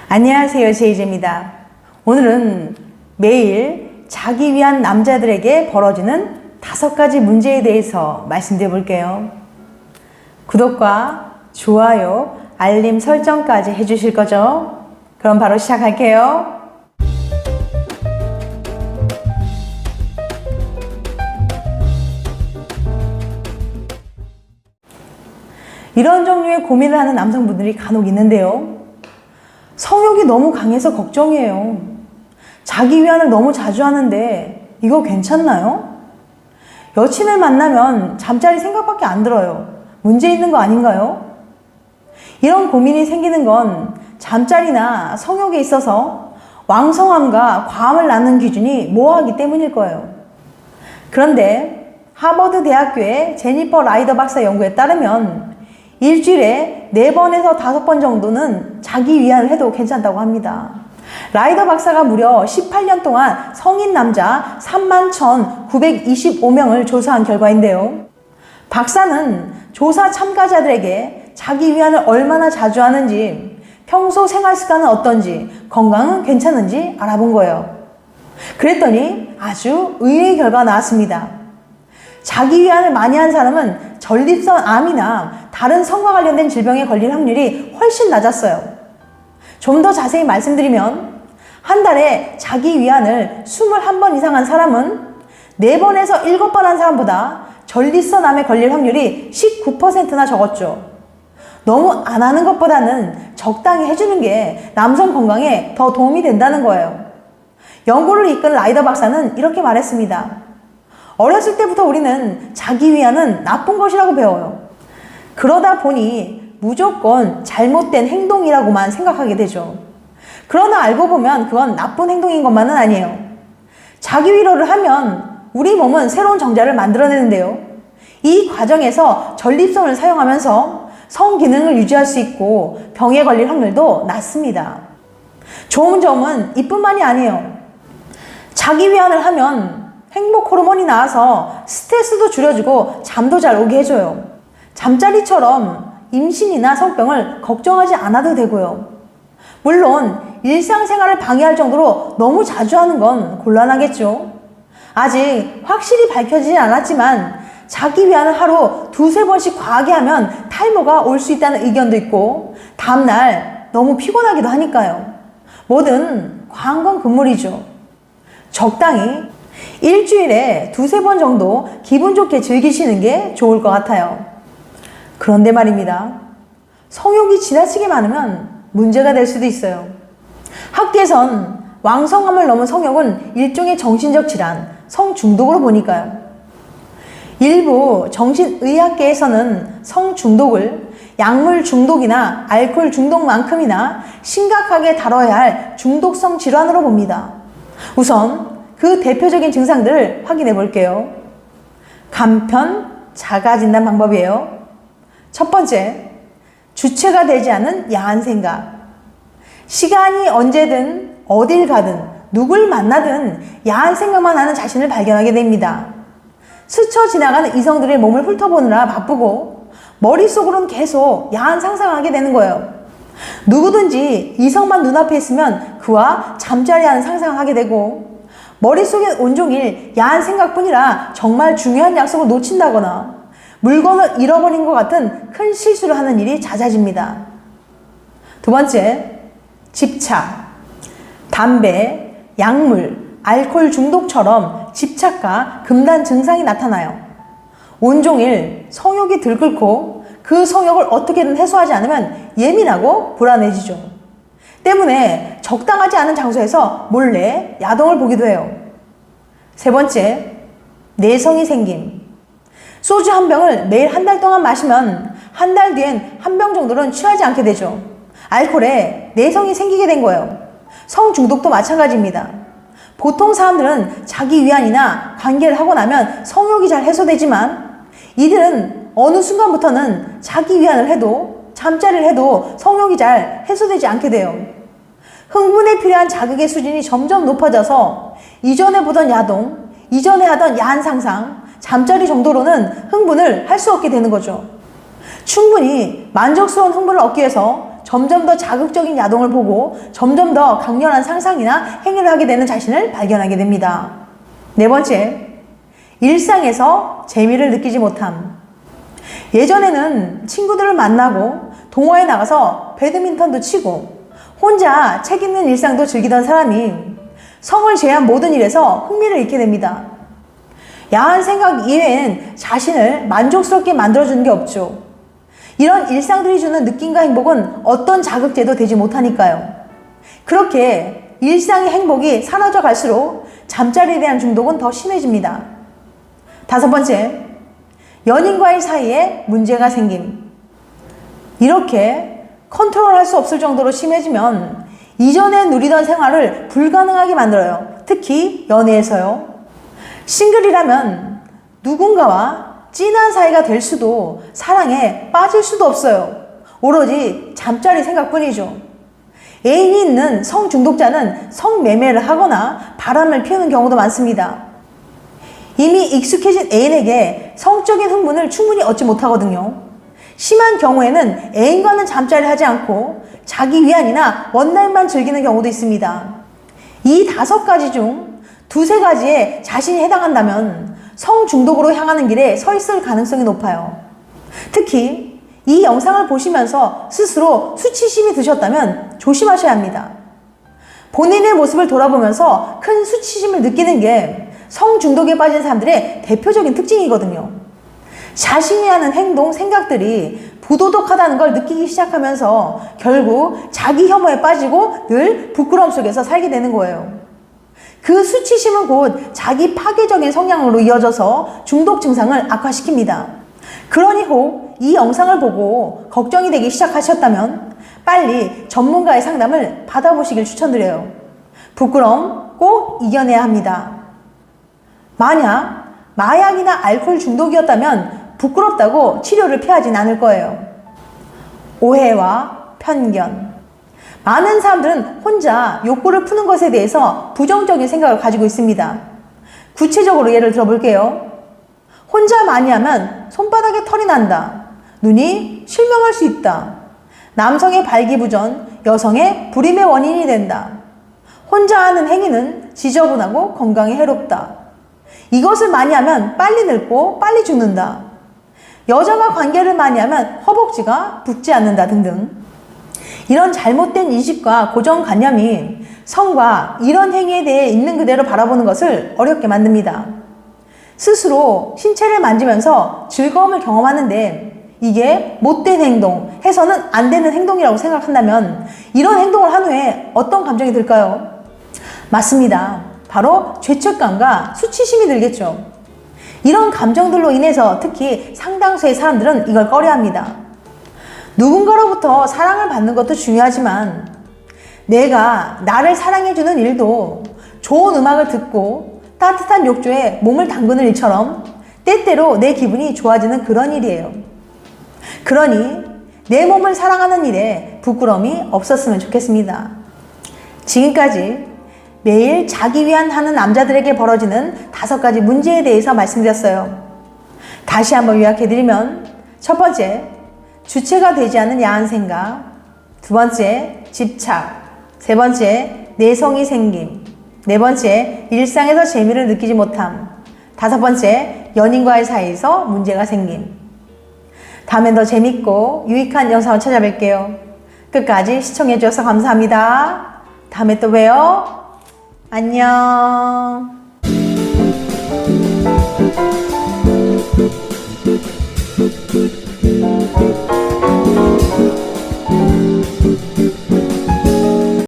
안녕하세요, 제이제입니다. 오늘은 매일 자기 위한 남자들에게 벌어지는 5가지 문제에 대해서 말씀드려 볼게요. 구독과 좋아요, 알림 설정까지 해주실 거죠? 그럼 바로 시작할게요. 이런 종류의 고민을 하는 남성분들이 간혹 있는데요. 성욕이 너무 강해서 걱정이에요. 자기 위안을 너무 자주 하는데 이거 괜찮나요? 여친을 만나면 잠자리 생각밖에 안 들어요. 문제 있는 거 아닌가요? 이런 고민이 생기는 건 잠자리나 성욕에 있어서 왕성함과 과함을 낳는 기준이 모호하기 때문일 거예요. 그런데 하버드 대학교의 제니퍼 라이더 박사 연구에 따르면 일주일에 4번에서 5번 정도는 자기 위안을 해도 괜찮다고 합니다. 라이더 박사가 무려 18년 동안 성인 남자 31,925명을 조사한 결과인데요. 박사는 조사 참가자들에게 자기 위안을 얼마나 자주 하는지, 평소 생활 습관은 어떤지, 건강은 괜찮은지 알아본 거예요. 그랬더니 아주 의외의 결과가 나왔습니다. 자기 위안을 많이 한 사람은 전립선 암이나 다른 성과 관련된 질병에 걸릴 확률이 훨씬 낮았어요. 좀 더 자세히 말씀드리면 한 달에 자기 위안을 21번 이상 한 사람은 4번에서 7번 한 사람보다 전립선 암에 걸릴 확률이 19%나 적었죠. 너무 안 하는 것보다는 적당히 해주는 게 남성 건강에 더 도움이 된다는 거예요. 연구를 이끈 라이더 박사는 이렇게 말했습니다. 어렸을 때부터 우리는 자기 위안은 나쁜 것이라고 배워요. 그러다 보니 무조건 잘못된 행동이라고만 생각하게 되죠. 그러나 알고 보면 그건 나쁜 행동인 것만은 아니에요. 자기 위로를 하면 우리 몸은 새로운 정자를 만들어내는데요. 이 과정에서 전립선을 사용하면서 성기능을 유지할 수 있고 병에 걸릴 확률도 낮습니다. 좋은 점은 이뿐만이 아니에요. 자기 위안을 하면 행복 호르몬이 나와서 스트레스도 줄여주고 잠도 잘 오게 해줘요. 잠자리처럼 임신이나 성병을 걱정하지 않아도 되고요. 물론 일상생활을 방해할 정도로 너무 자주 하는 건 곤란하겠죠. 아직 확실히 밝혀지진 않았지만 자기 위안을 하루 2-3번씩 과하게 하면 탈모가 올 수 있다는 의견도 있고 다음날 너무 피곤하기도 하니까요. 뭐든 과한 건 금물이죠. 적당히 일주일에 2-3번 정도 기분 좋게 즐기시는 게 좋을 것 같아요. 그런데 말입니다. 성욕이 지나치게 많으면 문제가 될 수도 있어요. 학계에선 왕성함을 넘은 성욕은 일종의 정신적 질환, 성중독으로 보니까요. 일부 정신의학계에서는 성중독을 약물 중독이나 알코올 중독만큼이나 심각하게 다뤄야 할 중독성 질환으로 봅니다. 우선 그 대표적인 증상들을 확인해 볼게요. 간편, 자가 진단 방법이에요. 첫 번째, 주체가 되지 않은 야한 생각. 시간이 언제든 어딜 가든 누굴 만나든 야한 생각만 하는 자신을 발견하게 됩니다. 스쳐 지나가는 이성들의 몸을 훑어보느라 바쁘고 머릿속으로는 계속 야한 상상을 하게 되는 거예요. 누구든지 이성만 눈앞에 있으면 그와 잠자리하는 상상을 하게 되고 머릿속엔 온종일 야한 생각뿐이라 정말 중요한 약속을 놓친다거나 물건을 잃어버린 것 같은 큰 실수를 하는 일이 잦아집니다. 두 번째, 집착. 담배, 약물, 알코올 중독처럼 집착과 금단 증상이 나타나요. 온종일 성욕이 들끓고 그 성욕을 어떻게든 해소하지 않으면 예민하고 불안해지죠. 때문에 적당하지 않은 장소에서 몰래 야동을 보기도 해요. 세 번째, 내성이 생김. 소주 한 병을 매일 한 달 동안 마시면 한 달 뒤엔 한 병 정도는 취하지 않게 되죠. 알코올에 내성이 생기게 된 거예요. 성중독도 마찬가지입니다. 보통 사람들은 자기 위안이나 관계를 하고 나면 성욕이 잘 해소되지만 이들은 어느 순간부터는 자기 위안을 해도 잠자리를 해도 성욕이 잘 해소되지 않게 돼요. 흥분에 필요한 자극의 수준이 점점 높아져서 이전에 보던 야동, 이전에 하던 야한 상상, 잠자리 정도로는 흥분을 할 수 없게 되는 거죠. 충분히 만족스러운 흥분을 얻기 위해서 점점 더 자극적인 야동을 보고 점점 더 강렬한 상상이나 행위를 하게 되는 자신을 발견하게 됩니다. 네 번째, 일상에서 재미를 느끼지 못함. 예전에는 친구들을 만나고 동호회에 나가서 배드민턴도 치고 혼자 책 읽는 일상도 즐기던 사람이 성을 제외한 모든 일에서 흥미를 잃게 됩니다. 야한 생각 이외엔 자신을 만족스럽게 만들어주는 게 없죠. 이런 일상들이 주는 느낌과 행복은 어떤 자극제도 되지 못하니까요. 그렇게 일상의 행복이 사라져 갈수록 잠자리에 대한 중독은 더 심해집니다. 다섯 번째, 연인과의 사이에 문제가 생김. 이렇게 컨트롤할 수 없을 정도로 심해지면 이전에 누리던 생활을 불가능하게 만들어요. 특히 연애에서요. 싱글이라면 누군가와 진한 사이가 될 수도 사랑에 빠질 수도 없어요. 오로지 잠자리 생각뿐이죠. 애인이 있는 성중독자는 성매매를 하거나 바람을 피우는 경우도 많습니다. 이미 익숙해진 애인에게 성적인 흥분을 충분히 얻지 못하거든요. 심한 경우에는 애인과는 잠자리를 하지 않고 자기 위안이나 원나잇만 즐기는 경우도 있습니다. 이 5가지 중 두세 가지에 자신이 해당한다면 성중독으로 향하는 길에 서 있을 가능성이 높아요. 특히 이 영상을 보시면서 스스로 수치심이 드셨다면 조심하셔야 합니다. 본인의 모습을 돌아보면서 큰 수치심을 느끼는 게 성중독에 빠진 사람들의 대표적인 특징이거든요. 자신이 하는 행동, 생각들이 부도덕하다는 걸 느끼기 시작하면서 결국 자기 혐오에 빠지고 늘 부끄러움 속에서 살게 되는 거예요. 그 수치심은 곧 자기 파괴적인 성향으로 이어져서 중독 증상을 악화시킵니다. 그러니 혹 이 영상을 보고 걱정이 되기 시작하셨다면 빨리 전문가의 상담을 받아보시길 추천드려요. 부끄러움 꼭 이겨내야 합니다. 만약 마약이나 알코올 중독이었다면 부끄럽다고 치료를 피하진 않을 거예요. 오해와 편견. 많은 사람들은 혼자 욕구를 푸는 것에 대해서 부정적인 생각을 가지고 있습니다. 구체적으로 예를 들어볼게요. 혼자 많이 하면 손바닥에 털이 난다. 눈이 실명할 수 있다. 남성의 발기부전, 여성의 불임의 원인이 된다. 혼자 하는 행위는 지저분하고 건강에 해롭다. 이것을 많이 하면 빨리 늙고 빨리 죽는다. 여자가 관계를 많이 하면 허벅지가 붓지 않는다 등등. 이런 잘못된 인식과 고정관념이 성과 이런 행위에 대해 있는 그대로 바라보는 것을 어렵게 만듭니다. 스스로 신체를 만지면서 즐거움을 경험하는데 이게 못된 행동, 해서는 안 되는 행동이라고 생각한다면 이런 행동을 한 후에 어떤 감정이 들까요? 맞습니다. 바로 죄책감과 수치심이 들겠죠. 이런 감정들로 인해서 특히 상당수의 사람들은 이걸 꺼려합니다. 누군가로부터 사랑을 받는 것도 중요하지만 내가 나를 사랑해주는 일도 좋은 음악을 듣고 따뜻한 욕조에 몸을 담그는 일처럼 때때로 내 기분이 좋아지는 그런 일이에요. 그러니 내 몸을 사랑하는 일에 부끄러움이 없었으면 좋겠습니다. 지금까지 매일 자기 위안 하는 남자들에게 벌어지는 5가지 문제에 대해서 말씀드렸어요. 다시 한번 요약해드리면 첫 번째, 주체가 되지 않는 야한 생각. 두 번째, 집착. 세 번째, 내성이 생김. 네 번째, 일상에서 재미를 느끼지 못함. 다섯 번째, 연인과의 사이에서 문제가 생김. 다음엔 더 재밌고 유익한 영상을 찾아뵐게요. 끝까지 시청해주셔서 감사합니다. 다음에 또 봬요. 안녕.